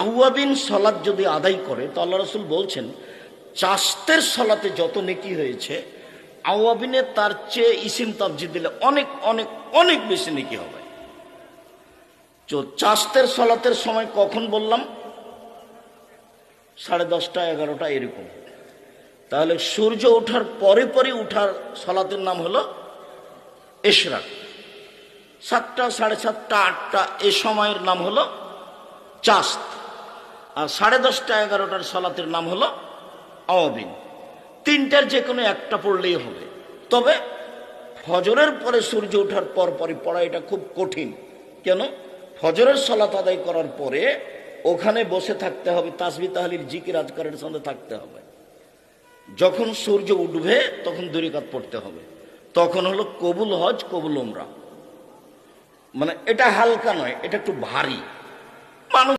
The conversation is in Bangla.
আওয়াবিন সলাৎ যদি আদায় করে তো আল্লাহ রাসূল বলছেন চাস্তের সলাতে যত নেকি হয়েছে আওয়াবিনে তার চেয়ে ইসিম তাবজিদ দিলে অনেক অনেক অনেক বেশি নেকি হবে। তো চাস্তের সলাতের সময় কখন বললাম? 10:30 11টা এরকম। তাহলে সূর্য ওঠার পরে পরে উঠার সলাতের নাম হলো ইশরাক। 7টা 7:30 8টা এই সময়ের নাম হলো চাস্ত। আর 10:30 11টার সলাতের নাম হলো আওয়াবিন। তিনটার যে কোনো একটা পড়লেই হবে। তবে ফজরের পরে সূর্য ওঠার পর পরই পড়া এটা খুব কঠিন। কেন? ফজরের সলাত আদায় করার পরে ওখানে বসে থাকতে হবে, তাসবিহ তাহলিল জিকির আজকারের সঙ্গে থাকতে হবে। যখন সূর্য উঠবে তখন 2 রাকাত পড়তে হবে। তখন হলো কবুল হজ কবুল উমরা। মানে এটা হালকা নয়, এটা একটু ভারী। মানুষ